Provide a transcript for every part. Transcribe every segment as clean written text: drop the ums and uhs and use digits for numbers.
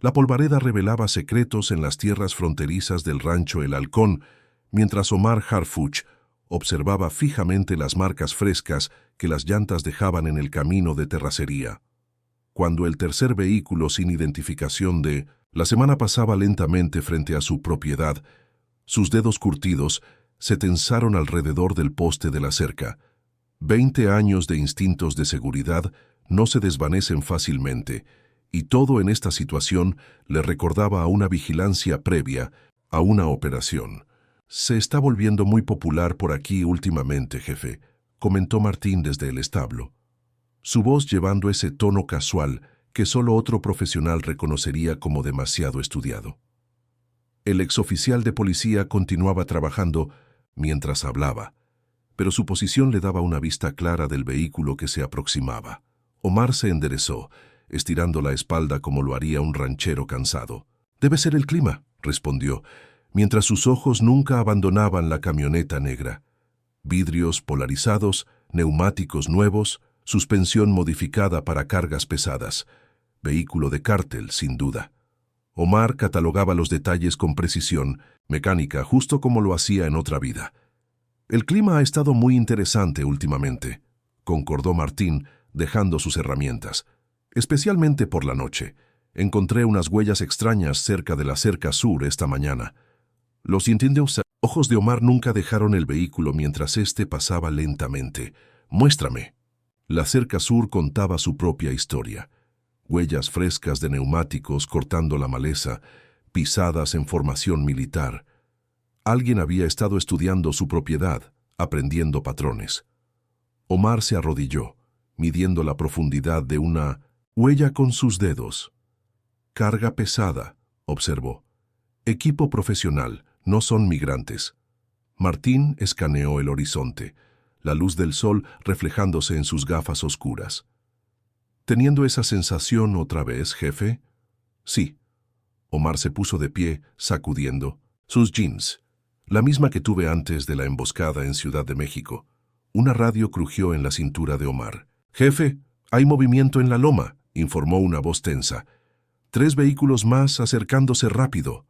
La polvareda revelaba secretos en las tierras fronterizas del rancho El Halcón, mientras Omar Harfuch observaba fijamente las marcas frescas que las llantas dejaban en el camino de terracería. Cuando el tercer vehículo sin identificación de la semana pasaba lentamente frente a su propiedad, sus dedos curtidos se tensaron alrededor del poste de la cerca. 20 años de instintos de seguridad no se desvanecen fácilmente, y todo en esta situación le recordaba a una vigilancia previa, a una operación. «Se está volviendo muy popular por aquí últimamente, jefe», comentó Martín desde el establo, su voz llevando ese tono casual que solo otro profesional reconocería como demasiado estudiado. El exoficial de policía continuaba trabajando mientras hablaba, pero su posición le daba una vista clara del vehículo que se aproximaba. Omar se enderezó, estirando la espalda como lo haría un ranchero cansado. «Debe ser el clima», respondió, mientras sus ojos nunca abandonaban la camioneta negra. Vidrios polarizados, neumáticos nuevos, suspensión modificada para cargas pesadas. Vehículo de cártel, sin duda. Omar catalogaba los detalles con precisión, mecánica, justo como lo hacía en otra vida. «El clima ha estado muy interesante últimamente», concordó Martín, dejando sus herramientas. «Especialmente por la noche. Encontré unas huellas extrañas cerca de la cerca sur esta mañana». Los intentos ojos de Omar nunca dejaron el vehículo mientras éste pasaba lentamente. «Muéstrame». La cerca sur contaba su propia historia. Huellas frescas de neumáticos cortando la maleza, pisadas en formación militar. Alguien había estado estudiando su propiedad, aprendiendo patrones. Omar se arrodilló, midiendo la profundidad de una huella con sus dedos. «Carga pesada», observó. «Equipo profesional, no son migrantes». Martín escaneó el horizonte, la luz del sol reflejándose en sus gafas oscuras. «¿Teniendo esa sensación otra vez, jefe?» «Sí». Omar se puso de pie, sacudiendo sus jeans, la misma que tuve antes de la emboscada en Ciudad de México. Una radio crujió en la cintura de Omar. «Jefe, hay movimiento en la loma», informó una voz tensa. 3 vehículos más acercándose rápido.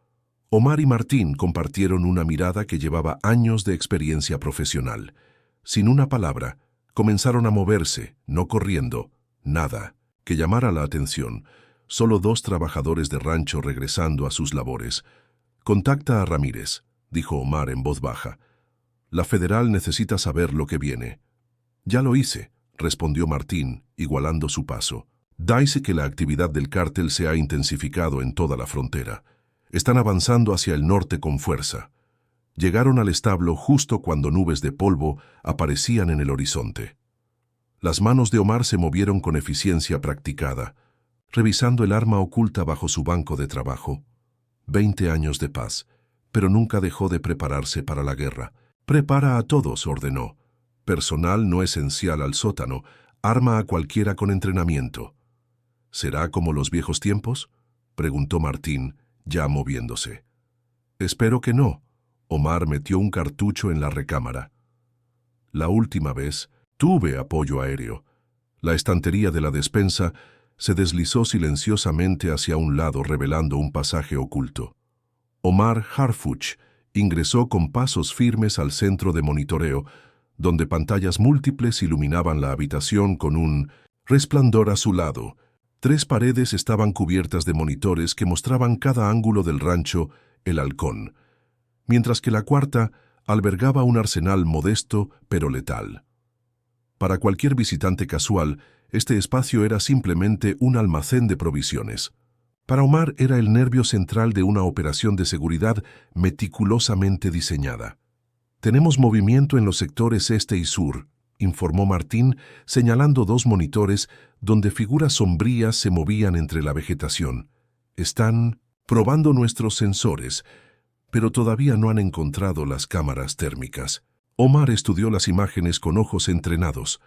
Omar y Martín compartieron una mirada que llevaba años de experiencia profesional. Sin una palabra, comenzaron a moverse, no corriendo, nada, que llamara la atención. Solo 2 trabajadores de rancho regresando a sus labores. «Contacta a Ramírez», dijo Omar en voz baja. «La federal necesita saber lo que viene». «Ya lo hice», respondió Martín, igualando su paso. «Dice que la actividad del cártel se ha intensificado en toda la frontera. Están avanzando hacia el norte con fuerza». Llegaron al establo justo cuando nubes de polvo aparecían en el horizonte. Las manos de Omar se movieron con eficiencia practicada, revisando el arma oculta bajo su banco de trabajo. 20 años de paz, pero nunca dejó de prepararse para la guerra. «Prepara a todos», ordenó. «Personal no esencial al sótano, arma a cualquiera con entrenamiento». «¿Será como los viejos tiempos?», preguntó Martín, ya moviéndose. «Espero que no». Omar metió un cartucho en la recámara. «La última vez tuve apoyo aéreo». La estantería de la despensa se deslizó silenciosamente hacia un lado revelando un pasaje oculto. Omar Harfuch ingresó con pasos firmes al centro de monitoreo, donde pantallas múltiples iluminaban la habitación con un resplandor azulado. 3 paredes estaban cubiertas de monitores que mostraban cada ángulo del rancho El Halcón, mientras que la cuarta albergaba un arsenal modesto pero letal. Para cualquier visitante casual, este espacio era simplemente un almacén de provisiones. Para Omar era el nervio central de una operación de seguridad meticulosamente diseñada. «Tenemos movimiento en los sectores este y sur», informó Martín, señalando 2 monitores donde figuras sombrías se movían entre la vegetación. «Están probando nuestros sensores, pero todavía no han encontrado las cámaras térmicas». Omar estudió las imágenes con ojos entrenados.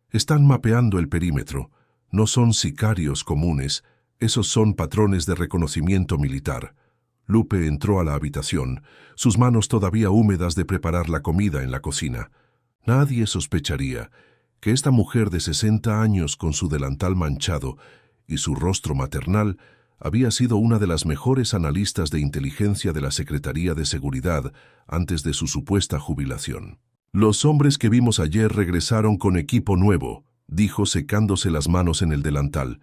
«Están mapeando el perímetro. No son sicarios comunes, esos son patrones de reconocimiento militar». Lupe entró a la habitación, sus manos todavía húmedas de preparar la comida en la cocina. Nadie sospecharía que esta mujer de 60 años con su delantal manchado y su rostro maternal Había sido una de las mejores analistas de inteligencia de la Secretaría de Seguridad antes de su supuesta jubilación. «Los hombres que vimos ayer regresaron con equipo nuevo», dijo secándose las manos en el delantal.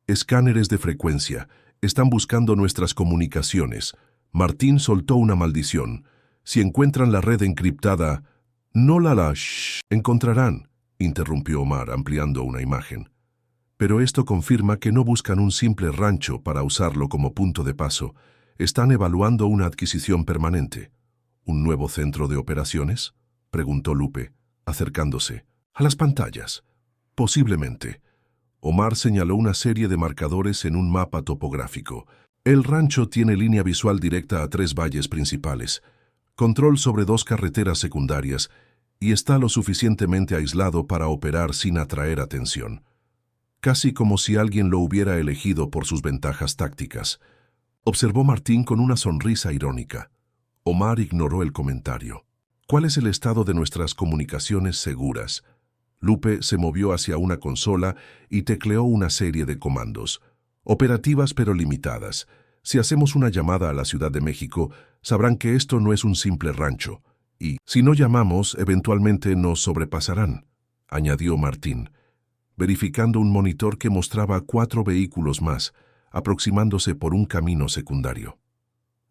«Escáneres de frecuencia. Están buscando nuestras comunicaciones». Martín soltó una maldición. «Si encuentran la red encriptada...» «No encontrarán», interrumpió Omar, ampliando una imagen. «Pero esto confirma que no buscan un simple rancho para usarlo como punto de paso. Están evaluando una adquisición permanente». «¿Un nuevo centro de operaciones?», preguntó Lupe, acercándose. «A las pantallas». «Posiblemente». Omar señaló una serie de marcadores en un mapa topográfico. «El rancho tiene línea visual directa a 3 valles principales, control sobre 2 carreteras secundarias y está lo suficientemente aislado para operar sin atraer atención. Casi como si alguien lo hubiera elegido por sus ventajas tácticas», observó Martín con una sonrisa irónica. Omar ignoró el comentario. «¿Cuál es el estado de nuestras comunicaciones seguras?». Lupe se movió hacia una consola y tecleó una serie de comandos. «Operativas pero limitadas. Si hacemos una llamada a la Ciudad de México, sabrán que esto no es un simple rancho. Y, si no llamamos, eventualmente nos sobrepasarán», añadió Martín, verificando un monitor que mostraba 4 vehículos más, aproximándose por un camino secundario.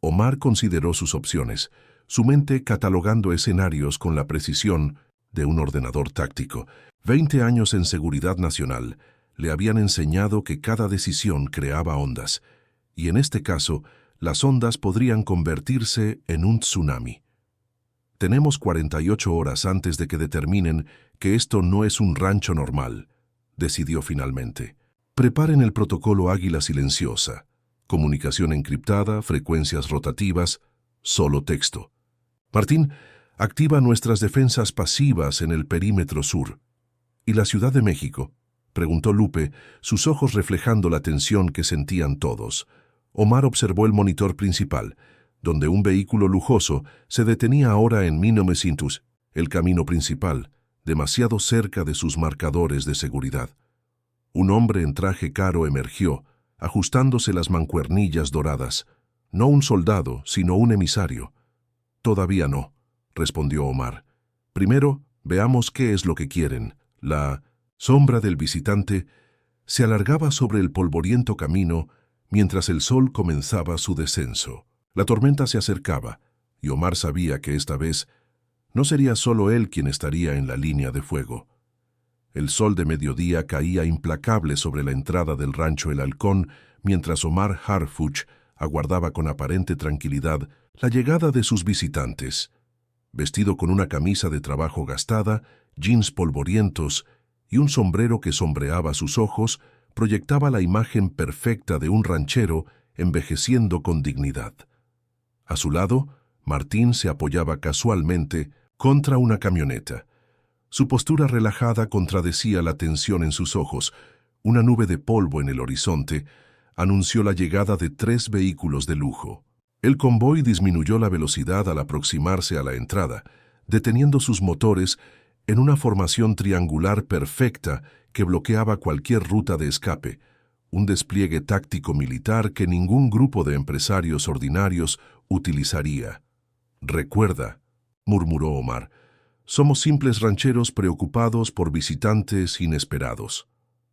Omar consideró sus opciones, su mente catalogando escenarios con la precisión de un ordenador táctico. 20 años en seguridad nacional le habían enseñado que cada decisión creaba ondas, y en este caso, las ondas podrían convertirse en un tsunami. «Tenemos 48 horas antes de que determinen que esto no es un rancho normal», decidió finalmente. «Preparen el protocolo Águila Silenciosa. Comunicación encriptada, frecuencias rotativas, solo texto. Martín, activa nuestras defensas pasivas en el perímetro sur». «¿Y la Ciudad de México?», preguntó Lupe, sus ojos reflejando la tensión que sentían todos. Omar observó el monitor principal, donde un vehículo lujoso se detenía ahora en 1900, el camino principal, demasiado cerca de sus marcadores de seguridad. Un hombre en traje caro emergió, ajustándose las mancuernillas doradas. No un soldado, sino un emisario. «Todavía no», respondió Omar. «Primero, veamos qué es lo que quieren». La sombra del visitante se alargaba sobre el polvoriento camino mientras el sol comenzaba su descenso. La tormenta se acercaba, y Omar sabía que esta vez no sería solo él quien estaría en la línea de fuego. El sol de mediodía caía implacable sobre la entrada del rancho El Halcón, mientras Omar Harfuch aguardaba con aparente tranquilidad la llegada de sus visitantes. Vestido con una camisa de trabajo gastada, jeans polvorientos y un sombrero que sombreaba sus ojos, proyectaba la imagen perfecta de un ranchero envejeciendo con dignidad. A su lado, Martín se apoyaba casualmente contra una camioneta. Su postura relajada contradecía la tensión en sus ojos. Una nube de polvo en el horizonte anunció la llegada de 3 vehículos de lujo. El convoy disminuyó la velocidad al aproximarse a la entrada, deteniendo sus motores en una formación triangular perfecta que bloqueaba cualquier ruta de escape, un despliegue táctico militar que ningún grupo de empresarios ordinarios utilizaría. «Recuerda», murmuró Omar, «somos simples rancheros preocupados por visitantes inesperados».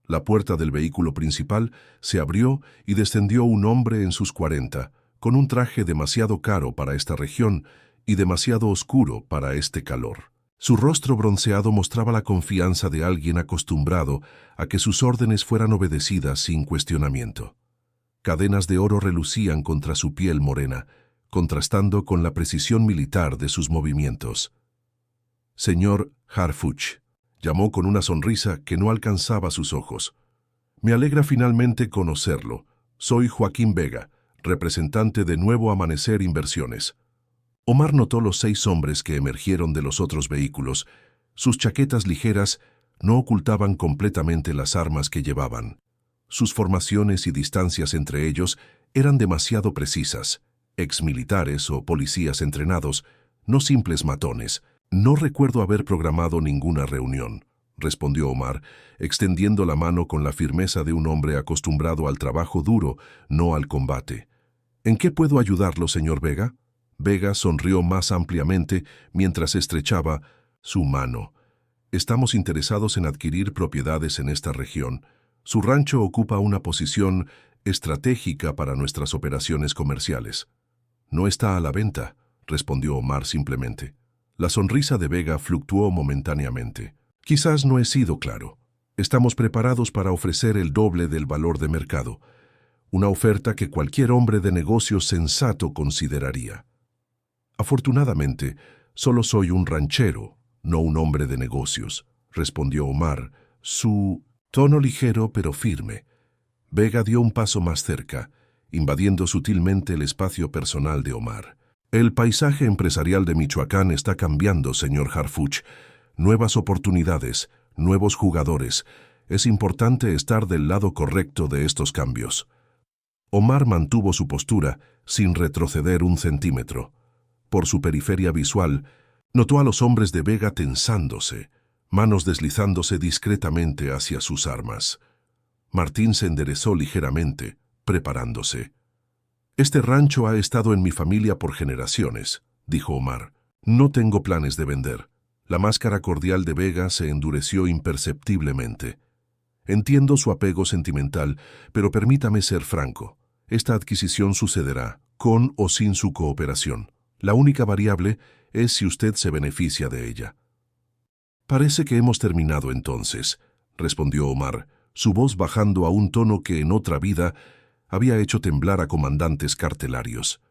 La puerta del vehículo principal se abrió y descendió un hombre en sus 40, con un traje demasiado caro para esta región y demasiado oscuro para este calor. Su rostro bronceado mostraba la confianza de alguien acostumbrado a que sus órdenes fueran obedecidas sin cuestionamiento. Cadenas de oro relucían contra su piel morena, contrastando con la precisión militar de sus movimientos. «Señor Harfuch», llamó con una sonrisa que no alcanzaba sus ojos. «Me alegra finalmente conocerlo. Soy Joaquín Vega, representante de Nuevo Amanecer Inversiones». Omar notó los 6 hombres que emergieron de los otros vehículos. Sus chaquetas ligeras no ocultaban completamente las armas que llevaban. Sus formaciones y distancias entre ellos eran demasiado precisas. Exmilitares o policías entrenados, no simples matones. «No recuerdo haber programado ninguna reunión», respondió Omar, extendiendo la mano con la firmeza de un hombre acostumbrado al trabajo duro, no al combate. ¿En qué puedo ayudarlo, señor Vega? Vega sonrió más ampliamente mientras estrechaba su mano. Estamos interesados en adquirir propiedades en esta región. Su rancho ocupa una posición estratégica para nuestras operaciones comerciales. No está a la venta, respondió Omar simplemente. La sonrisa de Vega fluctuó momentáneamente. Quizás no he sido claro. Estamos preparados para ofrecer el doble del valor de mercado, una oferta que cualquier hombre de negocios sensato consideraría. Afortunadamente, solo soy un ranchero, no un hombre de negocios, respondió Omar, su tono ligero pero firme. Vega dio un paso más cerca, invadiendo sutilmente el espacio personal de Omar. El paisaje empresarial de Michoacán está cambiando, señor Harfuch. Nuevas oportunidades, nuevos jugadores. Es importante estar del lado correcto de estos cambios. Omar mantuvo su postura, sin retroceder un centímetro. Por su periferia visual, notó a los hombres de Vega tensándose, manos deslizándose discretamente hacia sus armas. Martín se enderezó ligeramente, preparándose. «Este rancho ha estado en mi familia por generaciones», dijo Omar. «No tengo planes de vender». La máscara cordial de Vega se endureció imperceptiblemente. «Entiendo su apego sentimental, pero permítame ser franco. Esta adquisición sucederá, con o sin su cooperación. La única variable es si usted se beneficia de ella». «Parece que hemos terminado entonces», respondió Omar, su voz bajando a un tono que en otra vida había hecho temblar a comandantes cartelarios.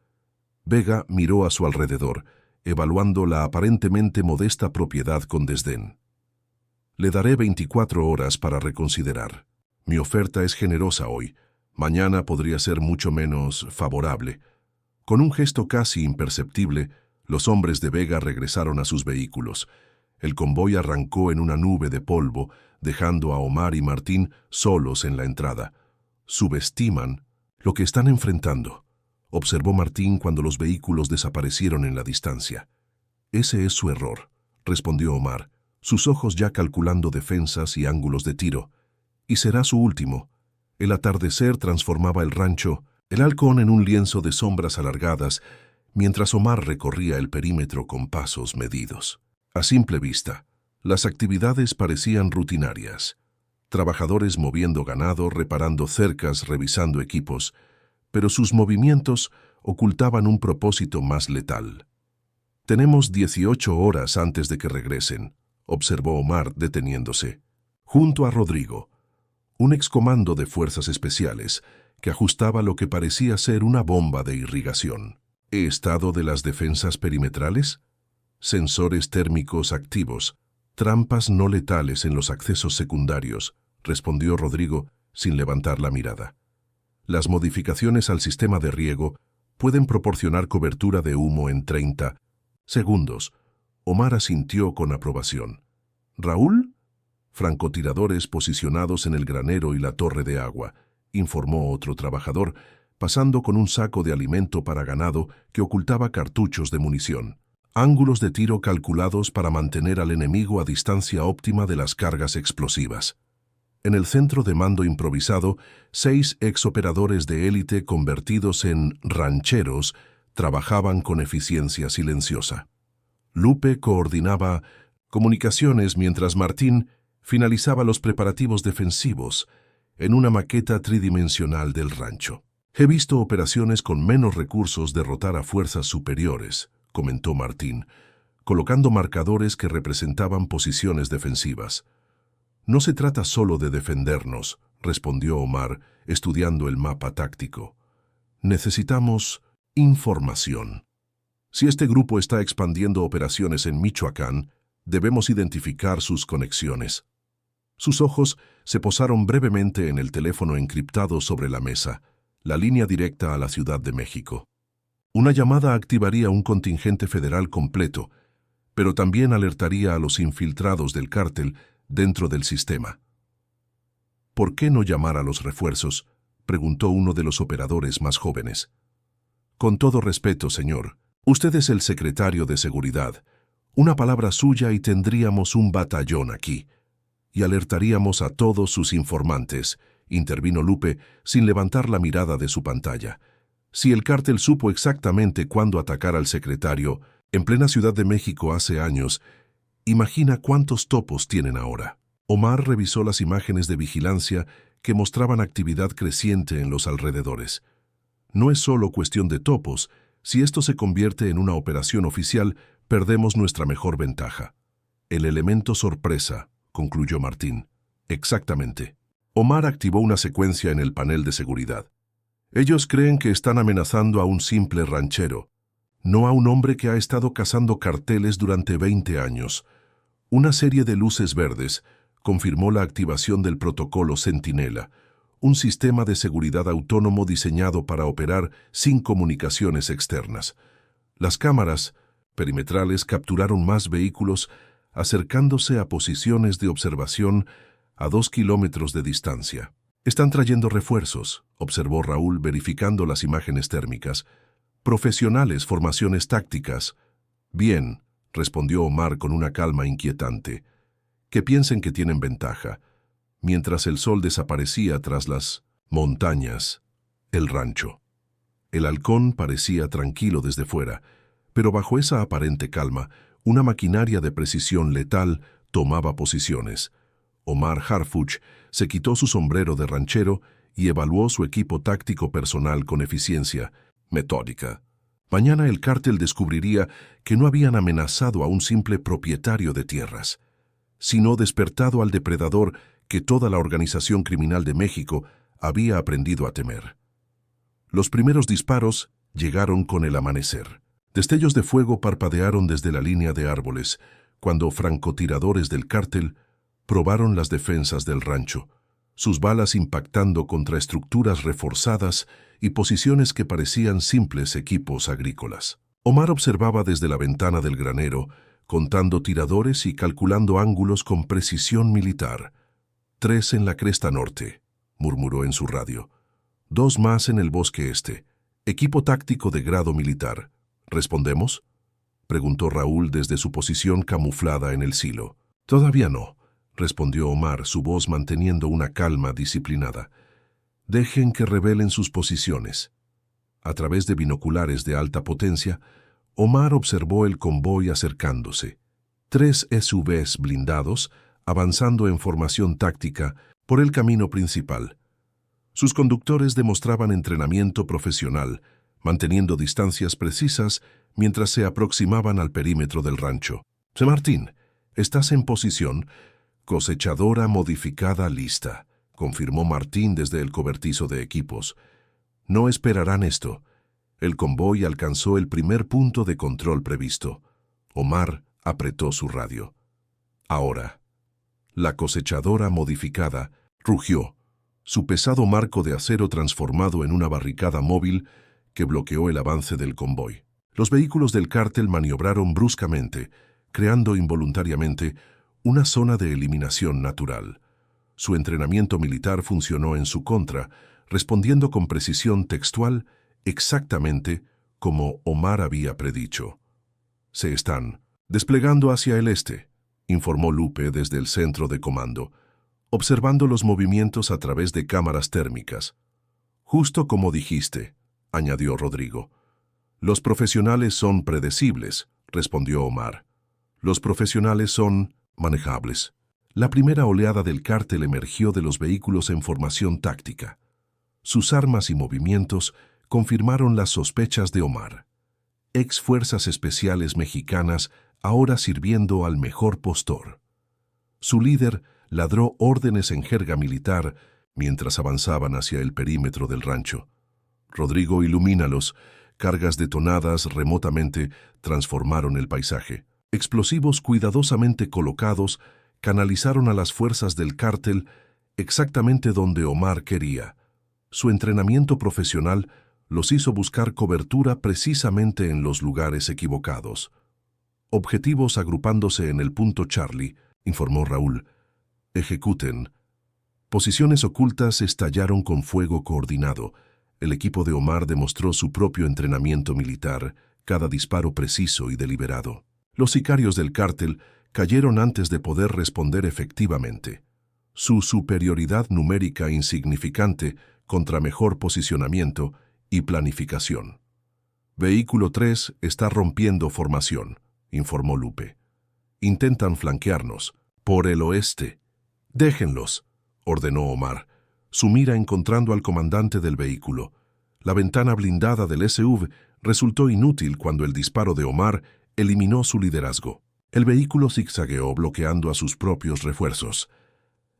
Vega miró a su alrededor, evaluando la aparentemente modesta propiedad con desdén. «Le daré 24 horas para reconsiderar. Mi oferta es generosa hoy. Mañana podría ser mucho menos favorable». Con un gesto casi imperceptible, los hombres de Vega regresaron a sus vehículos. El convoy arrancó en una nube de polvo, dejando a Omar y Martín solos en la entrada. «Subestiman lo que están enfrentando», observó Martín cuando los vehículos desaparecieron en la distancia. «Ese es su error», respondió Omar, sus ojos ya calculando defensas y ángulos de tiro. «Y será su último». El atardecer transformaba el rancho, el halcón en un lienzo de sombras alargadas, mientras Omar recorría el perímetro con pasos medidos. A simple vista, las actividades parecían rutinarias. Trabajadores moviendo ganado, reparando cercas, revisando equipos, pero sus movimientos ocultaban un propósito más letal. «Tenemos 18 horas antes de que regresen», observó Omar deteniéndose, junto a Rodrigo, un excomando de fuerzas especiales que ajustaba lo que parecía ser una bomba de irrigación. «¿Estado de las defensas perimetrales? Sensores térmicos activos, trampas no letales en los accesos secundarios», respondió Rodrigo sin levantar la mirada. «Las modificaciones al sistema de riego pueden proporcionar cobertura de humo en 30 segundos». Omar asintió con aprobación. «¿Raúl?» «Francotiradores posicionados en el granero y la torre de agua», informó otro trabajador, pasando con un saco de alimento para ganado que ocultaba cartuchos de munición. «Ángulos de tiro calculados para mantener al enemigo a distancia óptima de las cargas explosivas». En el centro de mando improvisado, 6 exoperadores de élite convertidos en rancheros trabajaban con eficiencia silenciosa. Lupe coordinaba comunicaciones mientras Martín finalizaba los preparativos defensivos en una maqueta tridimensional del rancho. «He visto operaciones con menos recursos derrotar a fuerzas superiores», comentó Martín, colocando marcadores que representaban posiciones defensivas. «No se trata solo de defendernos», respondió Omar, estudiando el mapa táctico. «Necesitamos información. Si este grupo está expandiendo operaciones en Michoacán, debemos identificar sus conexiones». Sus ojos se posaron brevemente en el teléfono encriptado sobre la mesa, la línea directa a la Ciudad de México. Una llamada activaría un contingente federal completo, pero también alertaría a los infiltrados del cártel dentro del sistema. «¿Por qué no llamar a los refuerzos?», preguntó uno de los operadores más jóvenes. «Con todo respeto, señor, usted es el secretario de Seguridad. Una palabra suya y tendríamos un batallón aquí». y alertaríamos a todos sus informantes, intervino Lupe sin levantar la mirada de su pantalla. Si el cártel supo exactamente cuándo atacar al secretario, en plena Ciudad de México hace años, imagina cuántos topos tienen ahora. Omar revisó las imágenes de vigilancia que mostraban actividad creciente en los alrededores. No es solo cuestión de topos. Si esto se convierte en una operación oficial, perdemos nuestra mejor ventaja. El elemento sorpresa, concluyó Martín. Exactamente. Omar activó una secuencia en el panel de seguridad. Ellos creen que están amenazando a un simple ranchero, no a un hombre que ha estado cazando carteles durante 20 años. Una serie de luces verdes confirmó la activación del protocolo Centinela, un sistema de seguridad autónomo diseñado para operar sin comunicaciones externas. Las cámaras perimetrales capturaron más vehículos acercándose a posiciones de observación a 2 kilómetros de distancia. Están trayendo refuerzos, observó Raúl verificando las imágenes térmicas. Profesionales, formaciones tácticas. Bien, respondió Omar con una calma inquietante. Que piensen que tienen ventaja. Mientras el sol desaparecía tras las montañas, el rancho. El halcón parecía tranquilo desde fuera, pero bajo esa aparente calma, una maquinaria de precisión letal tomaba posiciones. Omar Harfuch se quitó su sombrero de ranchero y evaluó su equipo táctico personal con eficiencia metódica. Mañana el cártel descubriría que no habían amenazado a un simple propietario de tierras, sino despertado al depredador que toda la organización criminal de México había aprendido a temer. Los primeros disparos llegaron con el amanecer. Destellos de fuego parpadearon desde la línea de árboles, cuando francotiradores del cártel probaron las defensas del rancho, sus balas impactando contra estructuras reforzadas y posiciones que parecían simples equipos agrícolas. Omar observaba desde la ventana del granero, contando tiradores y calculando ángulos con precisión militar. 3 en la cresta norte, murmuró en su radio. 2 más en el bosque este. Equipo táctico de grado militar. ¿Respondemos?, preguntó Raúl desde su posición camuflada en el silo. Todavía no, respondió Omar, su voz manteniendo una calma disciplinada. Dejen que revelen sus posiciones. A través de binoculares de alta potencia, Omar observó el convoy acercándose. 3 SUVs blindados, avanzando en formación táctica por el camino principal. Sus conductores demostraban entrenamiento profesional, manteniendo distancias precisas mientras se aproximaban al perímetro del rancho. Martín, estás en posición. Cosechadora modificada lista, confirmó Martín desde el cobertizo de equipos. No esperarán esto. El convoy alcanzó el primer punto de control previsto. Omar apretó su radio. Ahora. La cosechadora modificada rugió, su pesado marco de acero transformado en una barricada móvil que bloqueó el avance del convoy. Los vehículos del cártel maniobraron bruscamente, creando involuntariamente una zona de eliminación natural. Su entrenamiento militar funcionó en su contra, respondiendo con precisión textual exactamente como Omar había predicho. Se están desplegando hacia el este, informó Lupe desde el centro de comando, observando los movimientos a través de cámaras térmicas. Justo como dijiste, añadió Rodrigo. Los profesionales son predecibles, respondió Omar. Los profesionales son manejables. La primera oleada del cártel emergió de los vehículos en formación táctica. Sus armas y movimientos confirmaron las sospechas de Omar. Ex fuerzas especiales mexicanas ahora sirviendo al mejor postor. Su líder ladró órdenes en jerga militar mientras avanzaban hacia el perímetro del rancho. Rodrigo, ilumínalos. Cargas detonadas remotamente transformaron el paisaje. Explosivos cuidadosamente colocados canalizaron a las fuerzas del cártel exactamente donde Omar quería. Su entrenamiento profesional los hizo buscar cobertura precisamente en los lugares equivocados. Objetivos agrupándose en el punto Charlie, informó Raúl. Ejecuten. Posiciones ocultas estallaron con fuego coordinado. El equipo de Omar demostró su propio entrenamiento militar, cada disparo preciso y deliberado. Los sicarios del cártel cayeron antes de poder responder efectivamente. Su superioridad numérica insignificante contra mejor posicionamiento y planificación. Vehículo 3 está rompiendo formación, informó Lupe. Intentan flanquearnos, por el oeste. Déjenlos, ordenó Omar, su mira encontrando al comandante del vehículo. La ventana blindada del SUV resultó inútil cuando el disparo de Omar eliminó su liderazgo. El vehículo zigzagueó bloqueando a sus propios refuerzos.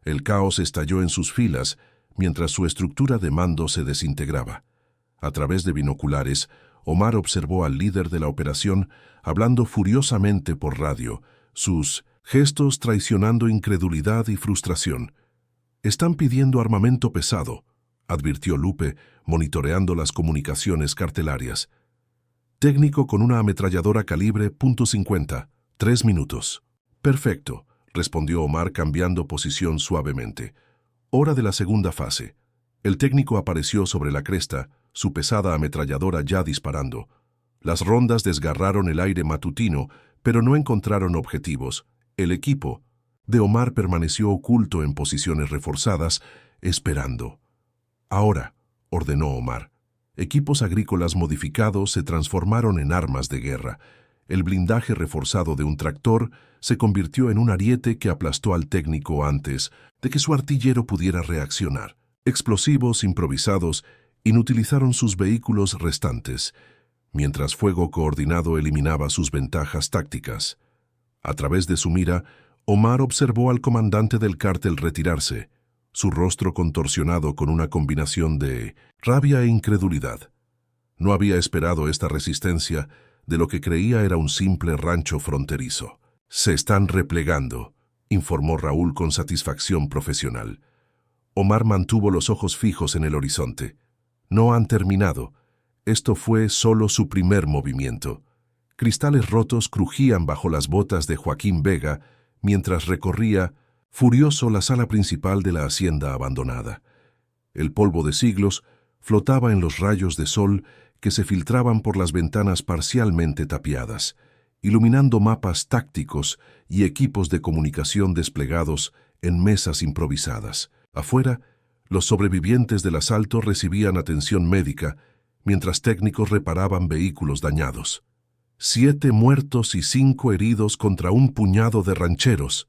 El caos estalló en sus filas mientras su estructura de mando se desintegraba. A través de binoculares, Omar observó al líder de la operación hablando furiosamente por radio, sus gestos traicionando incredulidad y frustración. «Están pidiendo armamento pesado», advirtió Lupe, monitoreando las comunicaciones cartelarias. «Técnico con una ametralladora calibre .50, 3 minutos». «Perfecto», respondió Omar cambiando posición suavemente. «Hora de la segunda fase». El técnico apareció sobre la cresta, su pesada ametralladora ya disparando. Las rondas desgarraron el aire matutino, pero no encontraron objetivos. El equipo de Omar permaneció oculto en posiciones reforzadas, esperando. «Ahora», ordenó Omar. Equipos agrícolas modificados se transformaron en armas de guerra. El blindaje reforzado de un tractor se convirtió en un ariete que aplastó al técnico antes de que su artillero pudiera reaccionar. Explosivos improvisados inutilizaron sus vehículos restantes, mientras fuego coordinado eliminaba sus ventajas tácticas. A través de su mira, Omar observó al comandante del cártel retirarse, su rostro contorsionado con una combinación de rabia e incredulidad. No había esperado esta resistencia de lo que creía era un simple rancho fronterizo. «Se están replegando», informó Raúl con satisfacción profesional. Omar mantuvo los ojos fijos en el horizonte. «No han terminado. Esto fue solo su primer movimiento». Cristales rotos crujían bajo las botas de Joaquín Vega mientras recorría, furioso, la sala principal de la hacienda abandonada. El polvo de siglos flotaba en los rayos de sol que se filtraban por las ventanas parcialmente tapiadas, iluminando mapas tácticos y equipos de comunicación desplegados en mesas improvisadas. Afuera, los sobrevivientes del asalto recibían atención médica, mientras técnicos reparaban vehículos dañados. 7 muertos y 5 heridos contra un puñado de rancheros,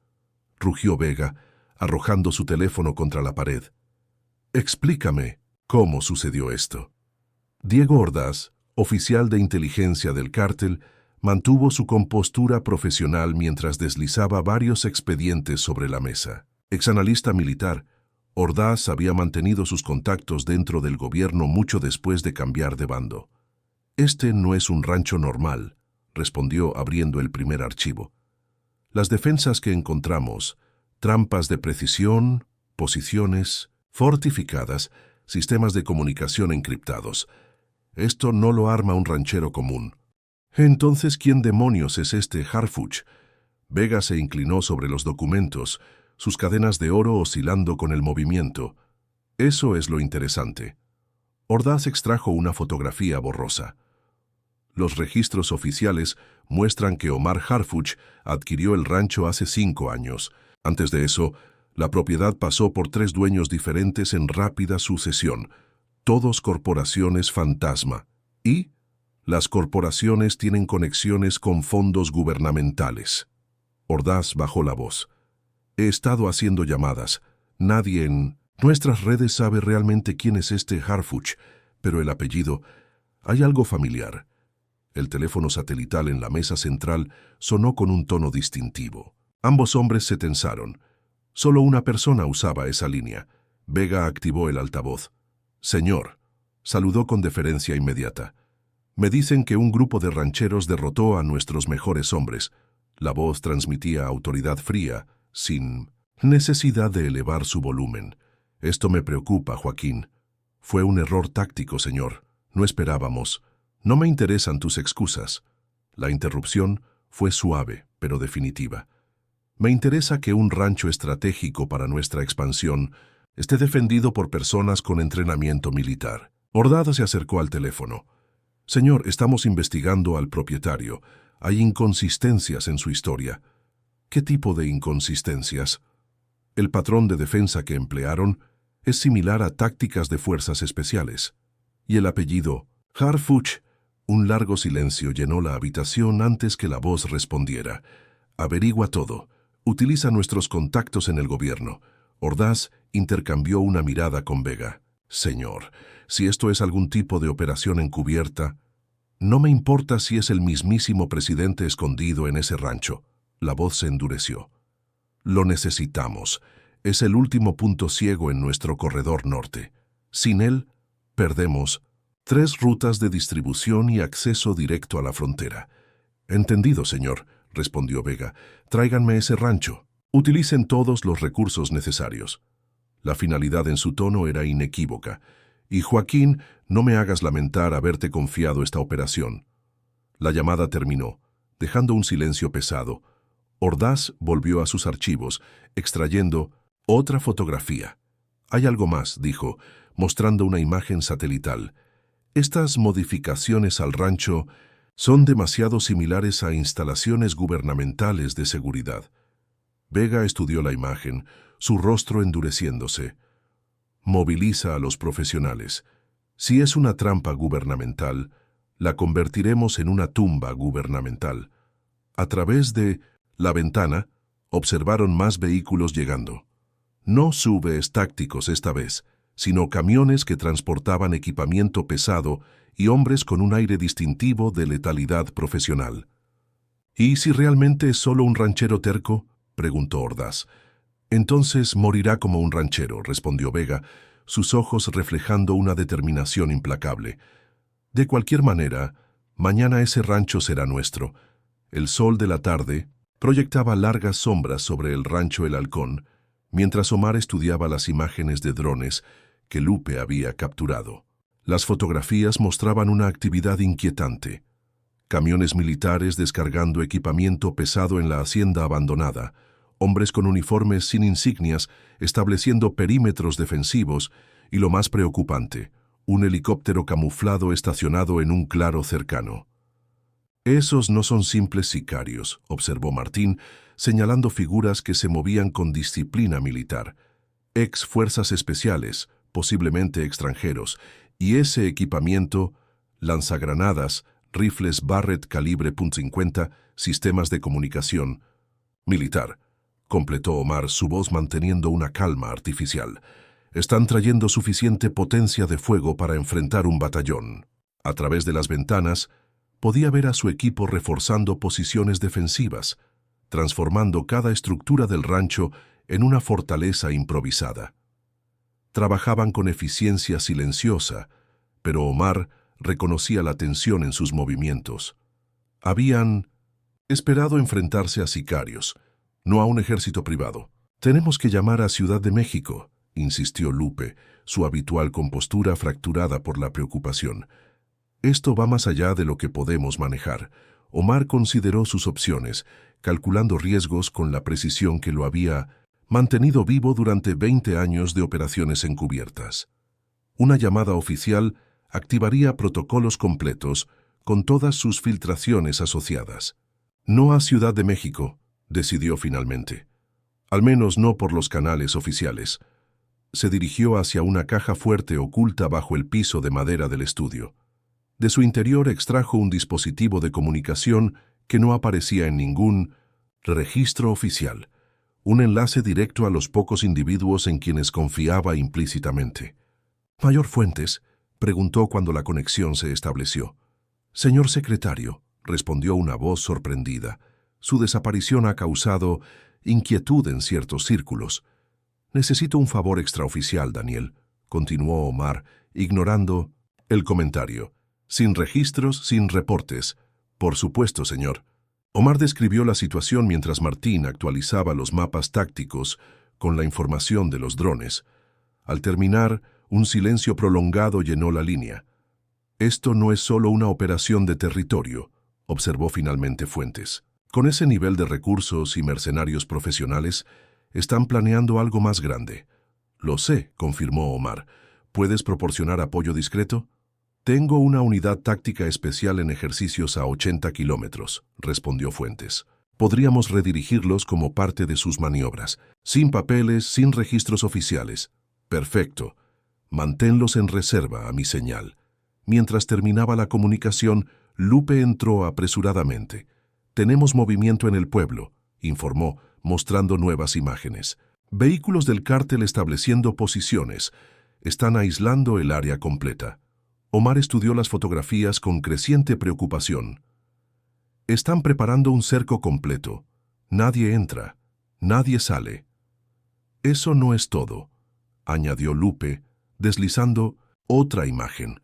rugió Vega, arrojando su teléfono contra la pared. «Explícame cómo sucedió esto». Diego Ordaz, oficial de inteligencia del cártel, mantuvo su compostura profesional mientras deslizaba varios expedientes sobre la mesa. Exanalista militar, Ordaz había mantenido sus contactos dentro del gobierno mucho después de cambiar de bando. «Este no es un rancho normal», respondió abriendo el primer archivo. «Las defensas que encontramos, trampas de precisión, posiciones fortificadas, sistemas de comunicación encriptados. Esto no lo arma un ranchero común». «Entonces, ¿quién demonios es este Harfuch?» Vega se inclinó sobre los documentos, sus cadenas de oro oscilando con el movimiento. «Eso es lo interesante». Ordaz extrajo una fotografía borrosa. Los registros oficiales muestran que Omar Harfuch adquirió el rancho hace 5 años. Antes de eso, la propiedad pasó por 3 dueños diferentes en rápida sucesión, todos corporaciones fantasma. Y las corporaciones tienen conexiones con fondos gubernamentales. Ordaz bajó la voz. «He estado haciendo llamadas. Nadie en nuestras redes sabe realmente quién es este Harfuch, pero el apellido, hay algo familiar». El teléfono satelital en la mesa central sonó con un tono distintivo. Ambos hombres se tensaron. Solo una persona usaba esa línea. Vega activó el altavoz. «Señor», saludó con deferencia inmediata. «Me dicen que un grupo de rancheros derrotó a nuestros mejores hombres». La voz transmitía autoridad fría, sin necesidad de elevar su volumen. «Esto me preocupa, Joaquín. Fue un error táctico, señor. No esperábamos. No me interesan tus excusas». La interrupción fue suave, pero definitiva. «Me interesa que un rancho estratégico para nuestra expansión esté defendido por personas con entrenamiento militar». Ordaz se acercó al teléfono. «Señor, estamos investigando al propietario. Hay inconsistencias en su historia». ¿Qué tipo de inconsistencias? El patrón de defensa que emplearon es similar a tácticas de fuerzas especiales. Y el apellido Harfuch. Un largo silencio llenó la habitación antes que la voz respondiera. Averigua todo. Utiliza nuestros contactos en el gobierno. Ordaz intercambió una mirada con Vega. Señor, si esto es algún tipo de operación encubierta, no me importa si es el mismísimo presidente escondido en ese rancho. La voz se endureció. Lo necesitamos. Es el último punto ciego en nuestro corredor norte. Sin él, perdemos 3 rutas de distribución y acceso directo a la frontera. Entendido, señor, respondió Vega. Tráiganme ese rancho. Utilicen todos los recursos necesarios. La finalidad en su tono era inequívoca. Y Joaquín, no me hagas lamentar haberte confiado esta operación. La llamada terminó, dejando un silencio pesado. Ordaz volvió a sus archivos, extrayendo otra fotografía. Hay algo más, dijo, mostrando una imagen satelital. Estas modificaciones al rancho son demasiado similares a instalaciones gubernamentales de seguridad. Vega estudió la imagen, su rostro endureciéndose. Moviliza a los profesionales. Si es una trampa gubernamental, la convertiremos en una tumba gubernamental. A través de la ventana, observaron más vehículos llegando. No subes tácticos esta vez, sino camiones que transportaban equipamiento pesado y hombres con un aire distintivo de letalidad profesional. ¿Y si realmente es solo un ranchero terco?, preguntó Ordaz. Entonces morirá como un ranchero, respondió Vega, sus ojos reflejando una determinación implacable. De cualquier manera, mañana ese rancho será nuestro. El sol de la tarde proyectaba largas sombras sobre el rancho El Halcón, mientras Omar estudiaba las imágenes de drones que Lupe había capturado. Las fotografías mostraban una actividad inquietante. Camiones militares descargando equipamiento pesado en la hacienda abandonada, hombres con uniformes sin insignias estableciendo perímetros defensivos y, lo más preocupante, un helicóptero camuflado estacionado en un claro cercano. Esos no son simples sicarios, observó Martín, señalando figuras que se movían con disciplina militar. Ex fuerzas especiales, posiblemente extranjeros, y ese equipamiento, lanzagranadas, rifles Barrett calibre .50, sistemas de comunicación. Militar, completó Omar, su voz manteniendo una calma artificial. Están trayendo suficiente potencia de fuego para enfrentar un batallón. A través de las ventanas, podía ver a su equipo reforzando posiciones defensivas, transformando cada estructura del rancho en una fortaleza improvisada. Trabajaban con eficiencia silenciosa, pero Omar reconocía la tensión en sus movimientos. Habían esperado enfrentarse a sicarios, no a un ejército privado. «Tenemos que llamar a Ciudad de México», insistió Lupe, su habitual compostura fracturada por la preocupación. «Esto va más allá de lo que podemos manejar». Omar consideró sus opciones, calculando riesgos con la precisión que lo había mantenido vivo durante 20 años de operaciones encubiertas. Una llamada oficial activaría protocolos completos con todas sus filtraciones asociadas. No a Ciudad de México, decidió finalmente. Al menos no por los canales oficiales. Se dirigió hacia una caja fuerte oculta bajo el piso de madera del estudio. De su interior extrajo un dispositivo de comunicación que no aparecía en ningún registro oficial, un enlace directo a los pocos individuos en quienes confiaba implícitamente. «Mayor Fuentes», preguntó cuando la conexión se estableció. «Señor secretario», respondió una voz sorprendida. Su desaparición ha causado inquietud en ciertos círculos. «Necesito un favor extraoficial, Daniel», continuó Omar, ignorando el comentario. «Sin registros, sin reportes». «Por supuesto, señor». Omar describió la situación mientras Martín actualizaba los mapas tácticos con la información de los drones. Al terminar, un silencio prolongado llenó la línea. «Esto no es solo una operación de territorio», observó finalmente Fuentes. «Con ese nivel de recursos y mercenarios profesionales, están planeando algo más grande». «Lo sé», confirmó Omar. «¿Puedes proporcionar apoyo discreto?» «Tengo una unidad táctica especial en ejercicios a 80 kilómetros», respondió Fuentes. Podríamos redirigirlos como parte de sus maniobras, sin papeles, sin registros oficiales. Perfecto. Manténlos en reserva a mi señal. Mientras terminaba la comunicación, Lupe entró apresuradamente. Tenemos movimiento en el pueblo, informó, mostrando nuevas imágenes. Vehículos del cártel estableciendo posiciones. Están aislando el área completa. Omar estudió las fotografías con creciente preocupación. Están preparando un cerco completo. Nadie entra, nadie sale. Eso no es todo, añadió Lupe, deslizando otra imagen.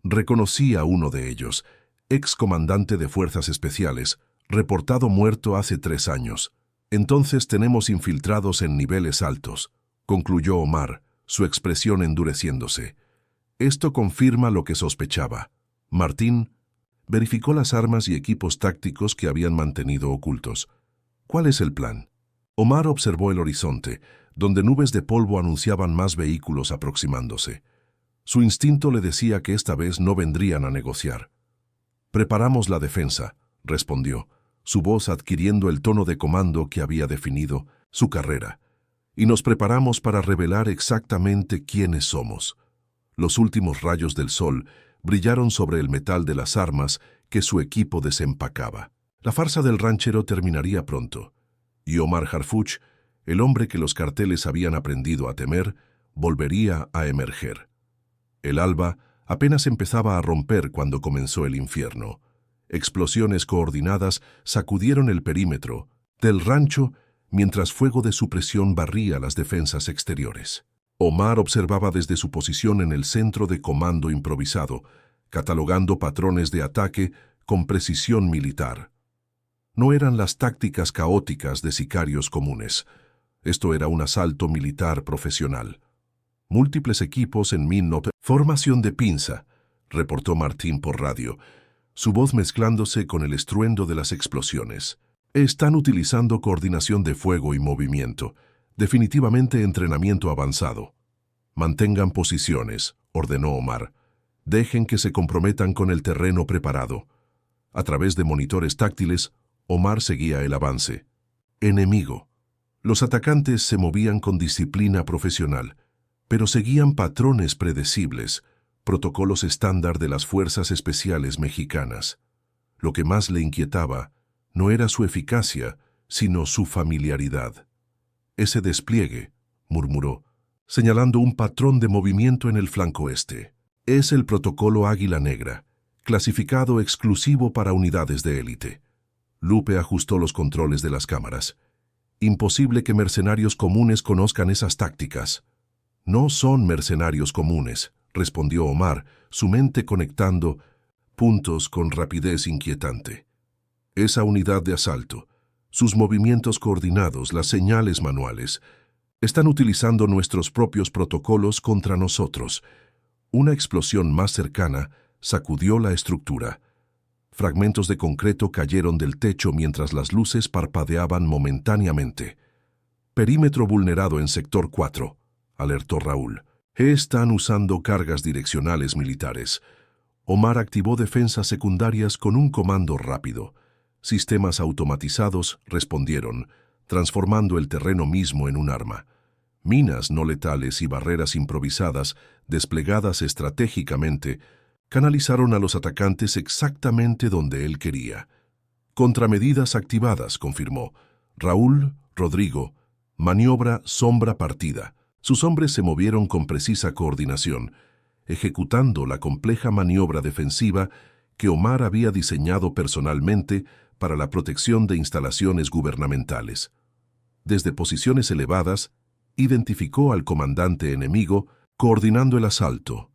Reconocí a uno de ellos, excomandante de Fuerzas Especiales, reportado muerto hace 3 años. Entonces tenemos infiltrados en niveles altos, concluyó Omar, su expresión endureciéndose. Esto confirma lo que sospechaba. Martín verificó las armas y equipos tácticos que habían mantenido ocultos. ¿Cuál es el plan? Omar observó el horizonte, donde nubes de polvo anunciaban más vehículos aproximándose. Su instinto le decía que esta vez no vendrían a negociar. Preparamos la defensa, respondió, su voz adquiriendo el tono de comando que había definido su carrera. Y nos preparamos para revelar exactamente quiénes somos. Los últimos rayos del sol brillaron sobre el metal de las armas que su equipo desempacaba. La farsa del ranchero terminaría pronto, y Omar Harfuch, el hombre que los carteles habían aprendido a temer, volvería a emerger. El alba apenas empezaba a romper cuando comenzó el infierno. Explosiones coordinadas sacudieron el perímetro del rancho mientras fuego de supresión barría las defensas exteriores. Omar observaba desde su posición en el centro de comando improvisado, catalogando patrones de ataque con precisión militar. No eran las tácticas caóticas de sicarios comunes. Esto era un asalto militar profesional. Múltiples equipos en formación de pinza, reportó Martín por radio, su voz mezclándose con el estruendo de las explosiones. Están utilizando coordinación de fuego y movimiento, definitivamente entrenamiento avanzado. Mantengan posiciones, ordenó Omar. Dejen que se comprometan con el terreno preparado. A través de monitores táctiles, Omar seguía el avance. Enemigo. Los atacantes se movían con disciplina profesional, pero seguían patrones predecibles, protocolos estándar de las Fuerzas Especiales mexicanas. Lo que más le inquietaba no era su eficacia, sino su familiaridad. Ese despliegue, murmuró, señalando un patrón de movimiento en el flanco este. Es el protocolo Águila Negra, clasificado exclusivo para unidades de élite. Lupe ajustó los controles de las cámaras. Imposible que mercenarios comunes conozcan esas tácticas. No son mercenarios comunes, respondió Omar, su mente conectando puntos con rapidez inquietante. Esa unidad de asalto, sus movimientos coordinados, las señales manuales, están utilizando nuestros propios protocolos contra nosotros. Una explosión más cercana sacudió la estructura. Fragmentos de concreto cayeron del techo mientras las luces parpadeaban momentáneamente. Perímetro vulnerado en sector 4, alertó Raúl. Están usando cargas direccionales militares. Omar activó defensas secundarias con un comando rápido. Sistemas automatizados respondieron, transformando el terreno mismo en un arma. Minas no letales y barreras improvisadas, desplegadas estratégicamente, canalizaron a los atacantes exactamente donde él quería. Contramedidas activadas, confirmó. Raúl, Rodrigo, maniobra sombra partida. Sus hombres se movieron con precisa coordinación, ejecutando la compleja maniobra defensiva que Omar había diseñado personalmente para la protección de instalaciones gubernamentales. Desde posiciones elevadas, identificó al comandante enemigo coordinando el asalto.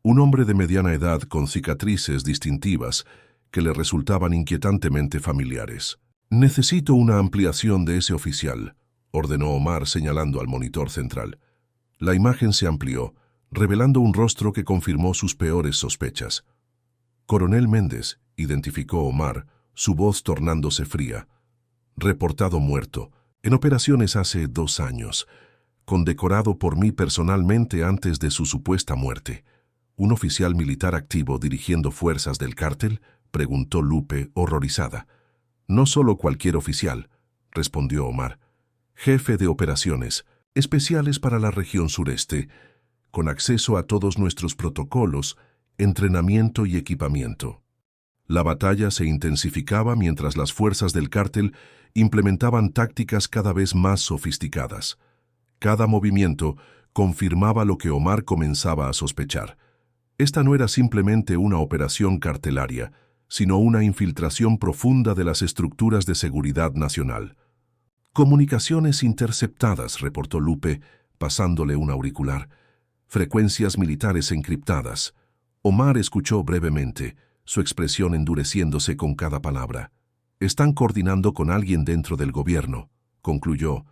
Un hombre de mediana edad con cicatrices distintivas que le resultaban inquietantemente familiares. «Necesito una ampliación de ese oficial», ordenó Omar señalando al monitor central. La imagen se amplió, revelando un rostro que confirmó sus peores sospechas. «Coronel Méndez», identificó Omar, su voz tornándose fría. «Reportado muerto, en operaciones hace 2 años, condecorado por mí personalmente antes de su supuesta muerte». ¿Un oficial militar activo dirigiendo fuerzas del cártel?, preguntó Lupe, horrorizada. No solo cualquier oficial, respondió Omar. Jefe de operaciones especiales para la región sureste, con acceso a todos nuestros protocolos, entrenamiento y equipamiento. La batalla se intensificaba mientras las fuerzas del cártel implementaban tácticas cada vez más sofisticadas. Cada movimiento confirmaba lo que Omar comenzaba a sospechar. Esta no era simplemente una operación cartelaria, sino una infiltración profunda de las estructuras de seguridad nacional. Comunicaciones interceptadas, reportó Lupe, pasándole un auricular. Frecuencias militares encriptadas. Omar escuchó brevemente, su expresión endureciéndose con cada palabra. Están coordinando con alguien dentro del gobierno, concluyó,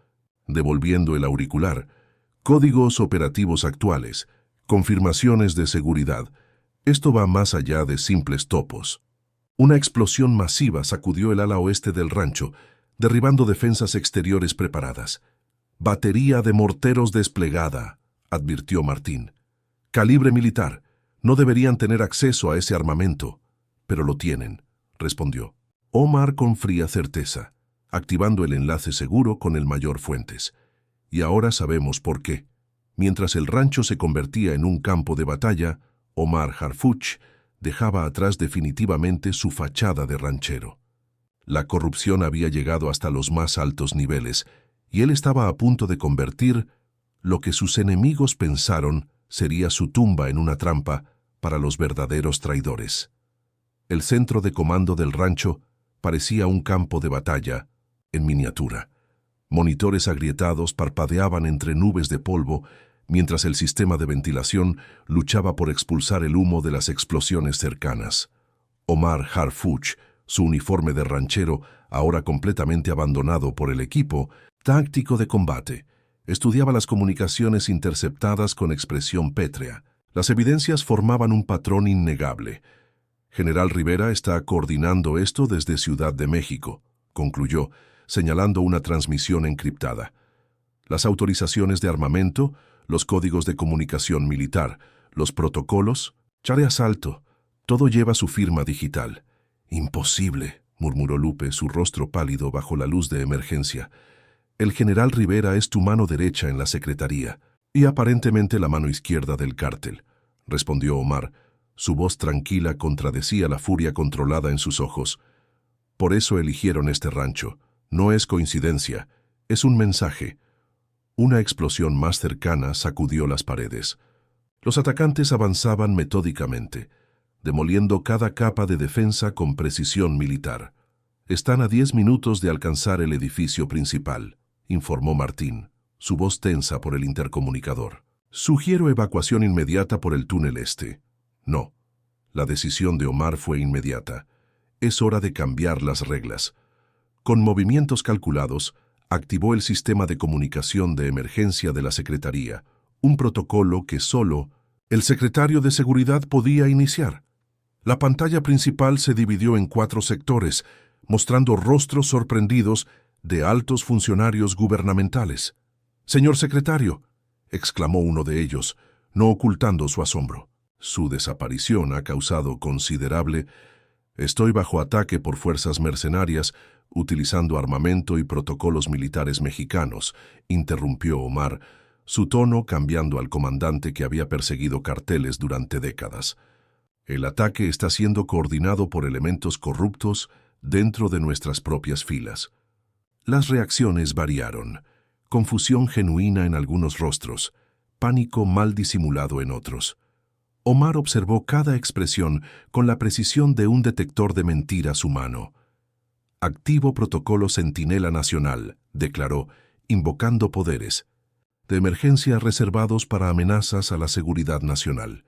devolviendo el auricular. Códigos operativos actuales, confirmaciones de seguridad. Esto va más allá de simples topos. Una explosión masiva sacudió el ala oeste del rancho, derribando defensas exteriores preparadas. Batería de morteros desplegada, advirtió Martín. Calibre militar. No deberían tener acceso a ese armamento, pero lo tienen, respondió. Omar con fría certeza, activando el enlace seguro con el mayor Fuentes. Y ahora sabemos por qué. Mientras el rancho se convertía en un campo de batalla, Omar Harfuch dejaba atrás definitivamente su fachada de ranchero. La corrupción había llegado hasta los más altos niveles, y él estaba a punto de convertir lo que sus enemigos pensaron sería su tumba en una trampa para los verdaderos traidores. El centro de comando del rancho parecía un campo de batalla en miniatura. Monitores agrietados parpadeaban entre nubes de polvo, mientras el sistema de ventilación luchaba por expulsar el humo de las explosiones cercanas. Omar Harfuch, su uniforme de ranchero, ahora completamente abandonado por el equipo táctico de combate, estudiaba las comunicaciones interceptadas con expresión pétrea. Las evidencias formaban un patrón innegable. General Rivera está coordinando esto desde Ciudad de México, concluyó, señalando una transmisión encriptada. Las autorizaciones de armamento, los códigos de comunicación militar, los protocolos, chare asalto, todo lleva su firma digital. Imposible, murmuró Lupe, su rostro pálido bajo la luz de emergencia. El general Rivera es tu mano derecha en la secretaría y aparentemente la mano izquierda del cártel, respondió Omar. Su voz tranquila contradecía la furia controlada en sus ojos. Por eso eligieron este rancho. No es coincidencia, es un mensaje. Una explosión más cercana sacudió las paredes. Los atacantes avanzaban metódicamente, demoliendo cada capa de defensa con precisión militar. Están a 10 minutos de alcanzar el edificio principal, informó Martín, su voz tensa por el intercomunicador. Sugiero evacuación inmediata por el túnel este. No. La decisión de Omar fue inmediata. Es hora de cambiar las reglas. Con movimientos calculados, activó el sistema de comunicación de emergencia de la Secretaría, un protocolo que solo el secretario de Seguridad podía iniciar. La pantalla principal se dividió en 4 sectores, mostrando rostros sorprendidos de altos funcionarios gubernamentales. «Señor secretario», exclamó uno de ellos, no ocultando su asombro. Su desaparición ha causado considerable... Estoy bajo ataque por fuerzas mercenarias, utilizando armamento y protocolos militares mexicanos, interrumpió Omar, su tono cambiando al comandante que había perseguido carteles durante décadas. El ataque está siendo coordinado por elementos corruptos dentro de nuestras propias filas. Las reacciones variaron. Confusión genuina en algunos rostros, pánico mal disimulado en otros. Omar observó cada expresión con la precisión de un detector de mentiras humano. Activo protocolo Centinela Nacional, declaró, invocando poderes de emergencia reservados para amenazas a la seguridad nacional.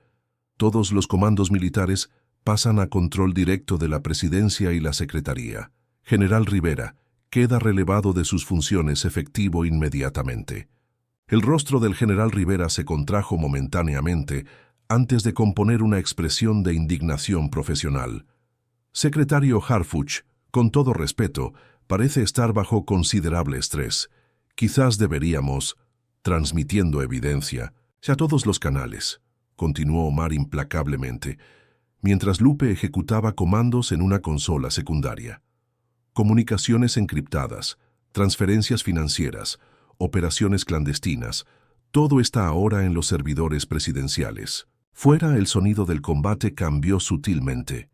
Todos los comandos militares pasan a control directo de la Presidencia y la Secretaría. General Rivera queda relevado de sus funciones efectivo inmediatamente. El rostro del general Rivera se contrajo momentáneamente antes de componer una expresión de indignación profesional. Secretario Harfuch, con todo respeto, parece estar bajo considerable estrés. Quizás deberíamos, transmitiendo evidencia, a todos los canales, continuó Omar implacablemente, mientras Lupe ejecutaba comandos en una consola secundaria. Comunicaciones encriptadas, transferencias financieras, operaciones clandestinas, todo está ahora en los servidores presidenciales. Fuera, el sonido del combate cambió sutilmente.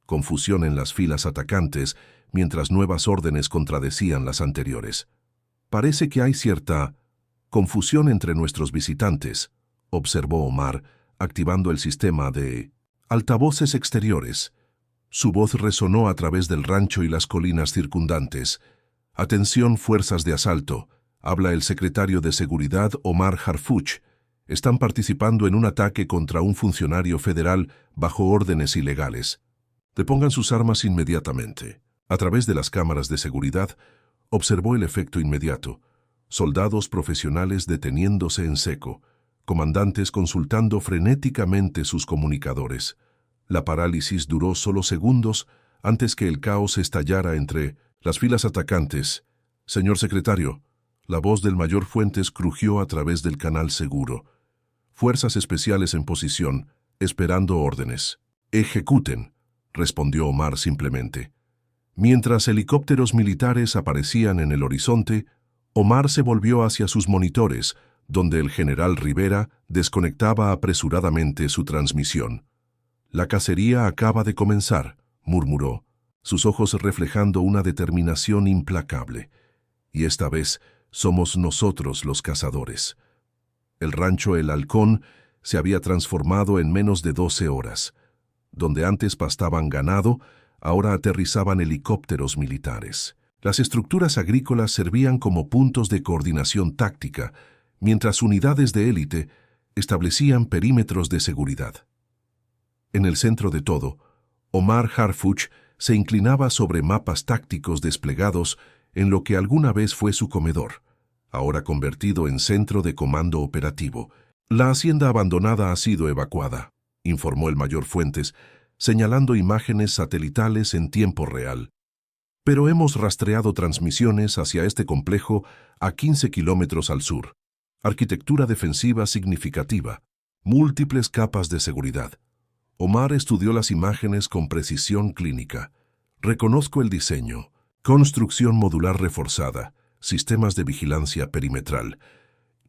Confusión en las filas atacantes, mientras nuevas órdenes contradecían las anteriores. Parece que hay cierta confusión entre nuestros visitantes, observó Omar, activando el sistema de altavoces exteriores. Su voz resonó a través del rancho y las colinas circundantes. Atención, fuerzas de asalto. Habla el secretario de Seguridad, Omar Harfuch. Están participando en un ataque contra un funcionario federal bajo órdenes ilegales. Depongan sus armas inmediatamente. A través de las cámaras de seguridad, observó el efecto inmediato. Soldados profesionales deteniéndose en seco, comandantes consultando frenéticamente sus comunicadores. La parálisis duró solo segundos antes que el caos estallara entre las filas atacantes. Señor secretario, la voz del mayor Fuentes crujió a través del canal seguro. Fuerzas especiales en posición, esperando órdenes. Ejecuten, respondió Omar simplemente. Mientras helicópteros militares aparecían en el horizonte, Omar se volvió hacia sus monitores, donde el general Rivera desconectaba apresuradamente su transmisión. La cacería acaba de comenzar, murmuró, sus ojos reflejando una determinación implacable. Y esta vez somos nosotros los cazadores. El rancho El Halcón se había transformado en menos de 12 horas. Donde antes pastaban ganado, ahora aterrizaban helicópteros militares. Las estructuras agrícolas servían como puntos de coordinación táctica, mientras unidades de élite establecían perímetros de seguridad. En el centro de todo, Omar Harfuch se inclinaba sobre mapas tácticos desplegados en lo que alguna vez fue su comedor, ahora convertido en centro de comando operativo. La hacienda abandonada ha sido evacuada, informó el mayor Fuentes, señalando imágenes satelitales en tiempo real. Pero hemos rastreado transmisiones hacia este complejo a 15 kilómetros al sur. Arquitectura defensiva significativa, múltiples capas de seguridad. Omar estudió las imágenes con precisión clínica. Reconozco el diseño. Construcción modular reforzada, sistemas de vigilancia perimetral,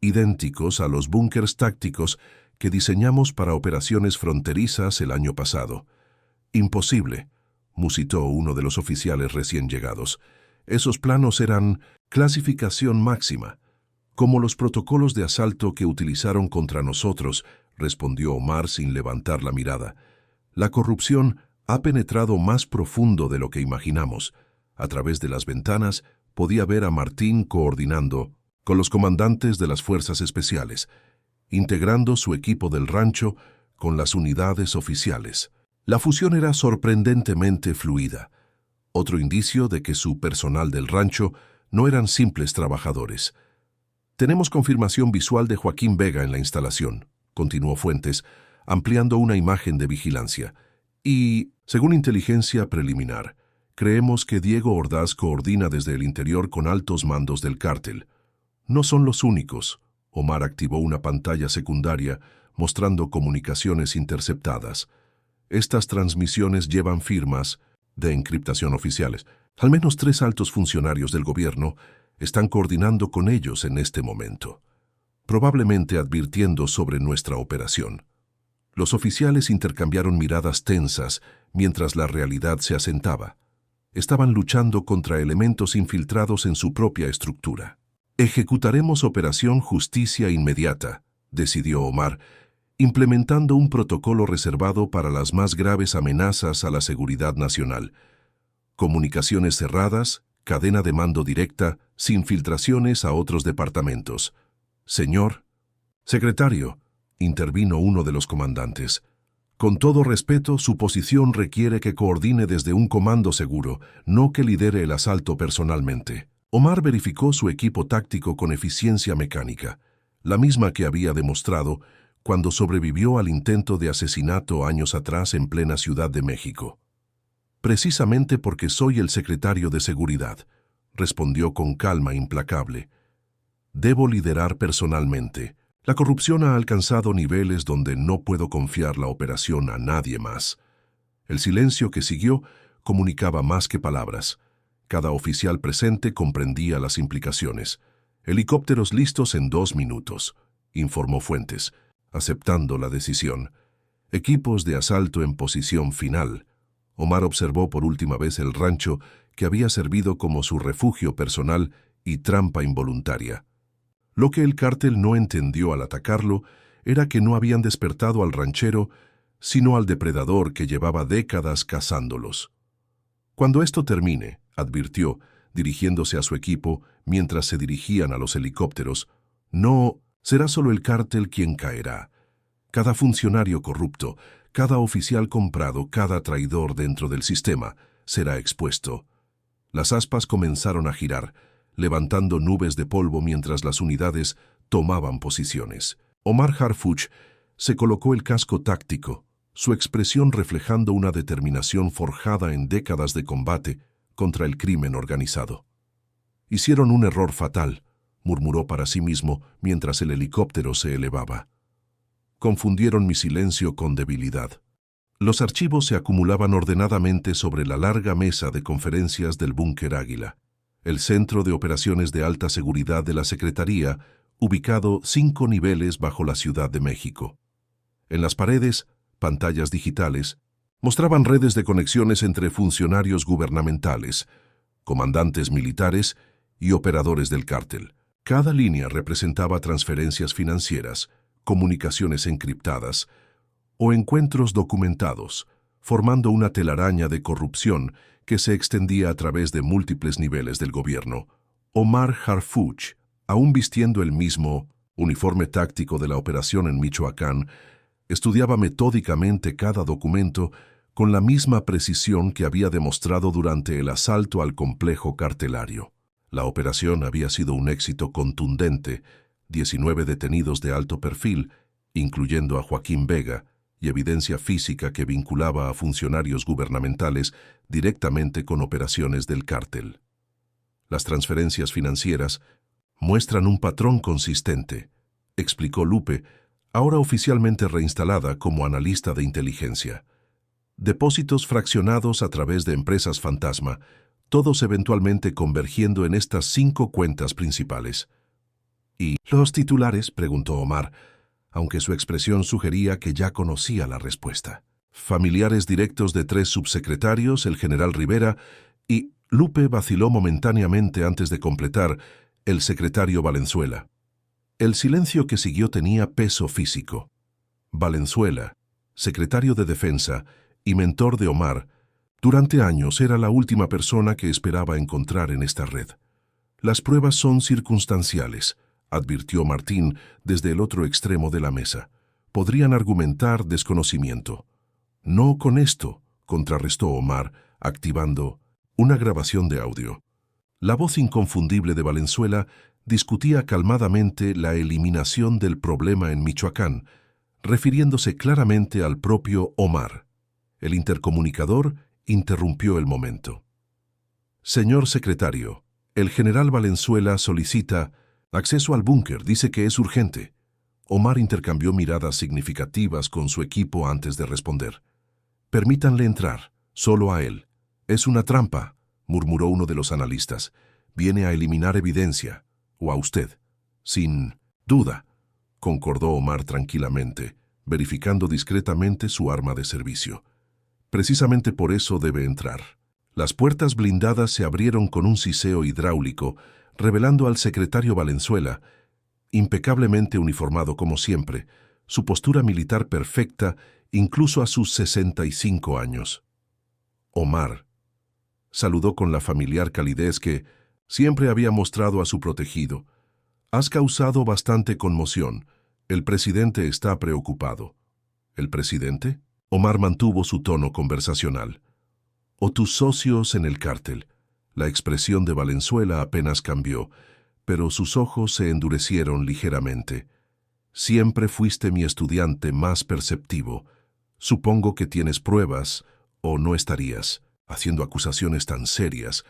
idénticos a los búnkers tácticos que diseñamos para operaciones fronterizas el año pasado. Imposible, musitó uno de los oficiales recién llegados. Esos planos eran clasificación máxima, como los protocolos de asalto que utilizaron contra nosotros, respondió Omar sin levantar la mirada. La corrupción ha penetrado más profundo de lo que imaginamos. A través de las ventanas podía ver a Martín coordinando con los comandantes de las fuerzas especiales, integrando su equipo del rancho con las unidades oficiales. La fusión era sorprendentemente fluida, otro indicio de que su personal del rancho no eran simples trabajadores. Tenemos confirmación visual de Joaquín Vega en la instalación, continuó Fuentes, ampliando una imagen de vigilancia. Y, según inteligencia preliminar, creemos que Diego Ordaz coordina desde el interior con altos mandos del cártel. No son los únicos. Omar activó una pantalla secundaria mostrando comunicaciones interceptadas. Estas transmisiones llevan firmas de encriptación oficiales. Al menos 3 altos funcionarios del gobierno están coordinando con ellos en este momento, probablemente advirtiendo sobre nuestra operación. Los oficiales intercambiaron miradas tensas mientras la realidad se asentaba. Estaban luchando contra elementos infiltrados en su propia estructura. Ejecutaremos Operación Justicia Inmediata, decidió Omar, implementando un protocolo reservado para las más graves amenazas a la seguridad nacional. Comunicaciones cerradas, cadena de mando directa, sin filtraciones a otros departamentos. Señor secretario, intervino uno de los comandantes. Con todo respeto, su posición requiere que coordine desde un comando seguro, no que lidere el asalto personalmente. Omar verificó su equipo táctico con eficiencia mecánica, la misma que había demostrado cuando sobrevivió al intento de asesinato años atrás en plena Ciudad de México. Precisamente porque soy el secretario de Seguridad, respondió con calma implacable. Debo liderar personalmente. La corrupción ha alcanzado niveles donde no puedo confiar la operación a nadie más. El silencio que siguió comunicaba más que palabras. Cada oficial presente comprendía las implicaciones. «Helicópteros listos en 2 minutos», informó Fuentes, aceptando la decisión. «Equipos de asalto en posición final». Omar observó por última vez el rancho que había servido como su refugio personal y trampa involuntaria. Lo que el cártel no entendió al atacarlo era que no habían despertado al ranchero, sino al depredador que llevaba décadas cazándolos. «Cuando esto termine», advirtió, dirigiéndose a su equipo mientras se dirigían a los helicópteros, «no será solo el cártel quien caerá. Cada funcionario corrupto, cada oficial comprado, cada traidor dentro del sistema será expuesto». Las aspas comenzaron a girar, levantando nubes de polvo mientras las unidades tomaban posiciones. Omar Harfuch se colocó el casco táctico, su expresión reflejando una determinación forjada en décadas de combate contra el crimen organizado. «Hicieron un error fatal», murmuró para sí mismo mientras el helicóptero se elevaba. «Confundieron mi silencio con debilidad». Los archivos se acumulaban ordenadamente sobre la larga mesa de conferencias del Búnker Águila, el centro de operaciones de alta seguridad de la Secretaría, ubicado 5 niveles bajo la Ciudad de México. En las paredes, pantallas digitales mostraban redes de conexiones entre funcionarios gubernamentales, comandantes militares y operadores del cártel. Cada línea representaba transferencias financieras, comunicaciones encriptadas o encuentros documentados, formando una telaraña de corrupción que se extendía a través de múltiples niveles del gobierno. Omar Harfuch, aún vistiendo el mismo uniforme táctico de la operación en Michoacán, estudiaba metódicamente cada documento con la misma precisión que había demostrado durante el asalto al complejo cartelario. La operación había sido un éxito contundente, 19 detenidos de alto perfil, incluyendo a Joaquín Vega, y evidencia física que vinculaba a funcionarios gubernamentales directamente con operaciones del cártel. Las transferencias financieras muestran un patrón consistente, explicó Lupe, ahora oficialmente reinstalada como analista de inteligencia. Depósitos fraccionados a través de empresas fantasma, todos eventualmente convergiendo en estas 5 cuentas principales. ¿Y los titulares?, preguntó Omar, aunque su expresión sugería que ya conocía la respuesta. Familiares directos de 3 subsecretarios, el general Rivera, y Lupe vaciló momentáneamente antes de completar, el secretario Valenzuela. El silencio que siguió tenía peso físico. Valenzuela, secretario de Defensa y mentor de Omar, durante años era la última persona que esperaba encontrar en esta red. «Las pruebas son circunstanciales», advirtió Martín desde el otro extremo de la mesa. «Podrían argumentar desconocimiento». «No con esto», contrarrestó Omar, activando una grabación de audio. La voz inconfundible de Valenzuela discutía calmadamente la eliminación del problema en Michoacán, refiriéndose claramente al propio Omar. El intercomunicador interrumpió el momento. «Señor secretario, el general Valenzuela solicita acceso al búnker, dice que es urgente». Omar intercambió miradas significativas con su equipo antes de responder. «Permítanle entrar, solo a él». «Es una trampa», murmuró uno de los analistas. «Viene a eliminar evidencia. O a usted». «Sin duda», concordó Omar tranquilamente, verificando discretamente su arma de servicio. «Precisamente por eso debe entrar». Las puertas blindadas se abrieron con un siseo hidráulico, revelando al secretario Valenzuela, impecablemente uniformado como siempre, su postura militar perfecta incluso a sus 65 años. «Omar», saludó con la familiar calidez que siempre había mostrado a su protegido. «Has causado bastante conmoción. El presidente está preocupado». «¿El presidente?». Omar mantuvo su tono conversacional. «O tus socios en el cártel». La expresión de Valenzuela apenas cambió, pero sus ojos se endurecieron ligeramente. «Siempre fuiste mi estudiante más perceptivo. Supongo que tienes pruebas, o no estarías haciendo acusaciones tan serias,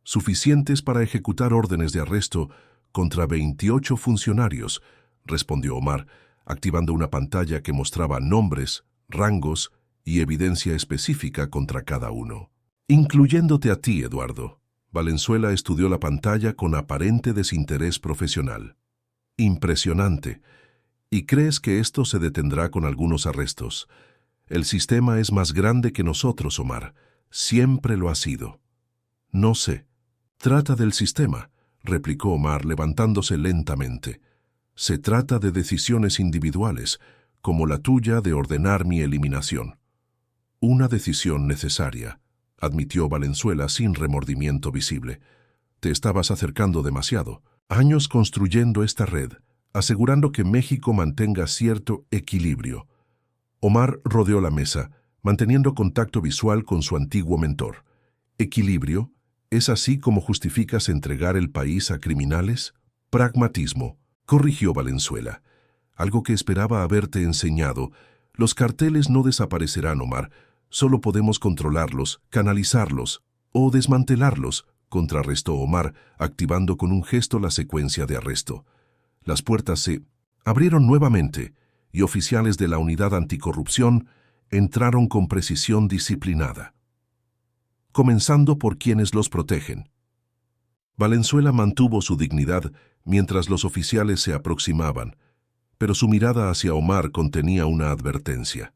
suficientes para ejecutar órdenes de arresto contra 28 funcionarios», respondió Omar, activando una pantalla que mostraba nombres, rangos y evidencia específica contra cada uno. «Incluyéndote a ti, Eduardo». Valenzuela estudió la pantalla con aparente desinterés profesional. Impresionante. ¿Y crees que esto se detendrá con algunos arrestos? El sistema es más grande que nosotros, Omar. Siempre lo ha sido. No sé. Trata del sistema, replicó Omar levantándose lentamente. Se trata de decisiones individuales, como la tuya de ordenar mi eliminación. Una decisión necesaria, admitió Valenzuela sin remordimiento visible. Te estabas acercando demasiado. Años construyendo esta red, asegurando que México mantenga cierto equilibrio. Omar rodeó la mesa, manteniendo contacto visual con su antiguo mentor. ¿Equilibrio? ¿Es así como justificas entregar el país a criminales? Pragmatismo, corrigió Valenzuela. Algo que esperaba haberte enseñado. Los carteles no desaparecerán, Omar. Solo podemos controlarlos, canalizarlos o desmantelarlos, contrarrestó Omar, activando con un gesto la secuencia de arresto. Las puertas se abrieron nuevamente y oficiales de la Unidad Anticorrupción entraron con precisión disciplinada, comenzando por quienes los protegen. Valenzuela mantuvo su dignidad mientras los oficiales se aproximaban, pero su mirada hacia Omar contenía una advertencia.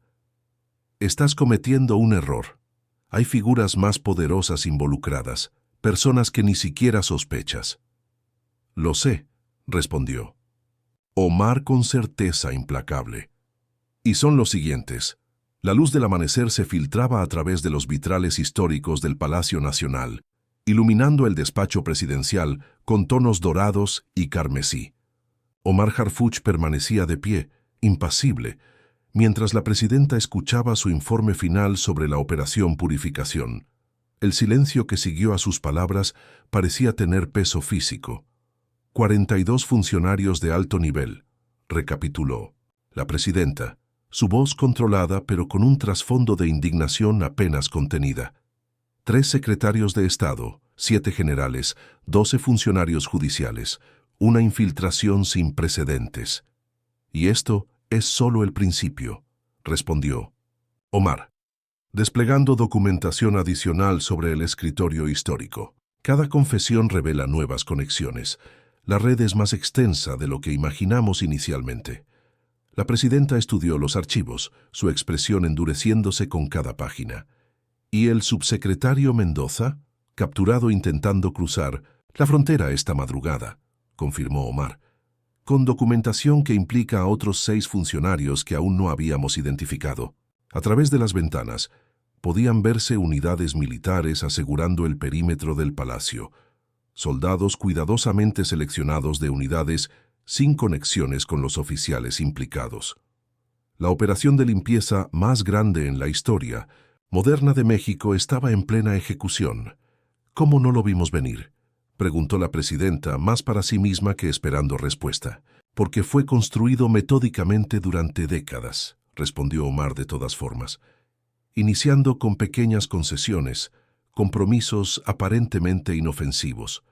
Estás cometiendo un error. Hay figuras más poderosas involucradas, personas que ni siquiera sospechas. Lo sé, respondió. Omar con certeza implacable. Y son los siguientes. La luz del amanecer se filtraba a través de los vitrales históricos del Palacio Nacional, iluminando el despacho presidencial con tonos dorados y carmesí. Omar Harfuch permanecía de pie, impasible, mientras la presidenta escuchaba su informe final sobre la Operación Purificación. El silencio que siguió a sus palabras parecía tener peso físico. 42 funcionarios de alto nivel, recapituló la presidenta, su voz controlada pero con un trasfondo de indignación apenas contenida. 3 secretarios de Estado, 7 generales, 12 funcionarios judiciales, una infiltración sin precedentes. Y esto es solo el principio, respondió Omar, desplegando documentación adicional sobre el escritorio histórico. Cada confesión revela nuevas conexiones. La red es más extensa de lo que imaginamos inicialmente. La presidenta estudió los archivos, su expresión endureciéndose con cada página. ¿Y el subsecretario Mendoza? Capturado intentando cruzar la frontera esta madrugada, confirmó Omar, con documentación que implica a otros 6 funcionarios que aún no habíamos identificado. A través de las ventanas podían verse unidades militares asegurando el perímetro del palacio, soldados cuidadosamente seleccionados de unidades sin conexiones con los oficiales implicados. La operación de limpieza más grande en la historia moderna de México estaba en plena ejecución. ¿Cómo no lo vimos venir?, preguntó la presidenta, más para sí misma que esperando respuesta. Porque fue construido metódicamente durante décadas, respondió Omar de todas formas, iniciando con pequeñas concesiones, compromisos aparentemente inofensivos.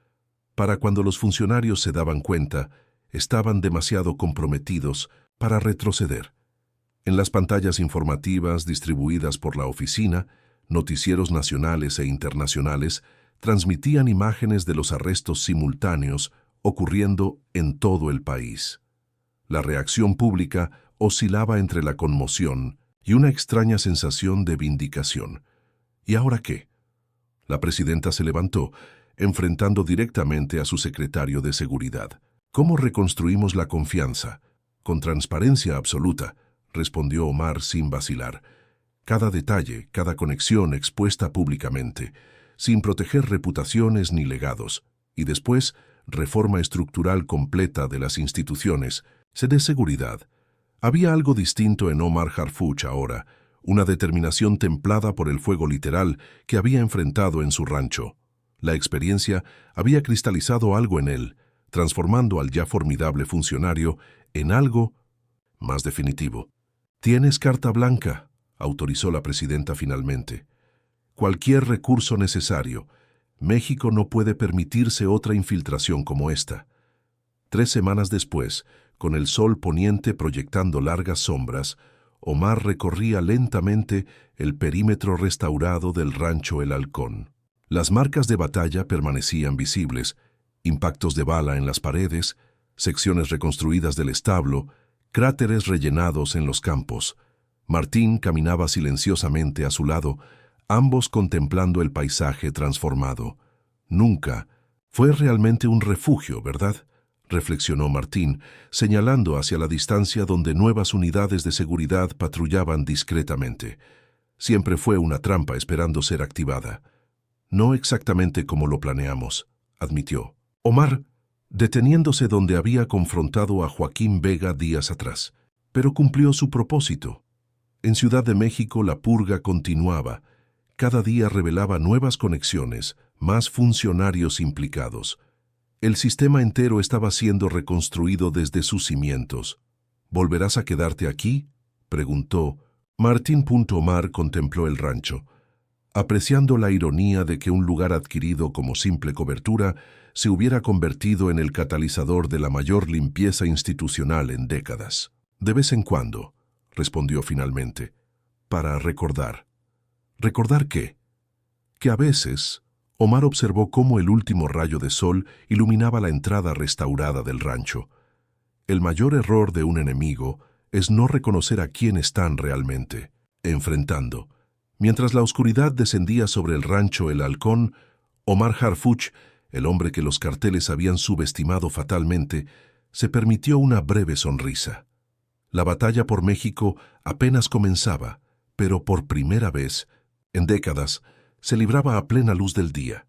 Para cuando los funcionarios se daban cuenta, estaban demasiado comprometidos para retroceder. En las pantallas informativas distribuidas por la oficina, noticieros nacionales e internacionales transmitían imágenes de los arrestos simultáneos ocurriendo en todo el país. La reacción pública oscilaba entre la conmoción y una extraña sensación de vindicación. ¿Y ahora qué? La presidenta se levantó, enfrentando directamente a su secretario de Seguridad. ¿Cómo reconstruimos la confianza? Con transparencia absoluta, respondió Omar sin vacilar. Cada detalle, cada conexión expuesta públicamente, sin proteger reputaciones ni legados. Y después, reforma estructural completa de las instituciones, de seguridad. Había algo distinto en Omar Harfuch ahora, una determinación templada por el fuego literal que había enfrentado en su rancho. La experiencia había cristalizado algo en él, transformando al ya formidable funcionario en algo más definitivo. «Tienes carta blanca», autorizó la presidenta finalmente. «Cualquier recurso necesario. México no puede permitirse otra infiltración como esta». 3 semanas después, con el sol poniente proyectando largas sombras, Omar recorría lentamente el perímetro restaurado del rancho El Halcón. Las marcas de batalla permanecían visibles, impactos de bala en las paredes, secciones reconstruidas del establo, cráteres rellenados en los campos. Martín caminaba silenciosamente a su lado, ambos contemplando el paisaje transformado. Nunca fue realmente un refugio, ¿verdad?, reflexionó Martín, señalando hacia la distancia donde nuevas unidades de seguridad patrullaban discretamente. Siempre fue una trampa esperando ser activada. No exactamente como lo planeamos, admitió Omar, deteniéndose donde había confrontado a Joaquín Vega días atrás. Pero cumplió su propósito. En Ciudad de México la purga continuaba. Cada día revelaba nuevas conexiones, más funcionarios implicados. El sistema entero estaba siendo reconstruido desde sus cimientos. ¿Volverás a quedarte aquí?, preguntó. Martín. Omar contempló el rancho, apreciando la ironía de que un lugar adquirido como simple cobertura se hubiera convertido en el catalizador de la mayor limpieza institucional en décadas. De vez en cuando, respondió finalmente, para recordar. ¿Recordar qué? Que a veces Omar observó cómo el último rayo de sol iluminaba la entrada restaurada del rancho. El mayor error de un enemigo es no reconocer a quién están realmente enfrentando. Mientras la oscuridad descendía sobre el rancho El Halcón, Omar Harfuch, el hombre que los carteles habían subestimado fatalmente, se permitió una breve sonrisa. La batalla por México apenas comenzaba, pero por primera vez, en décadas, se libraba a plena luz del día.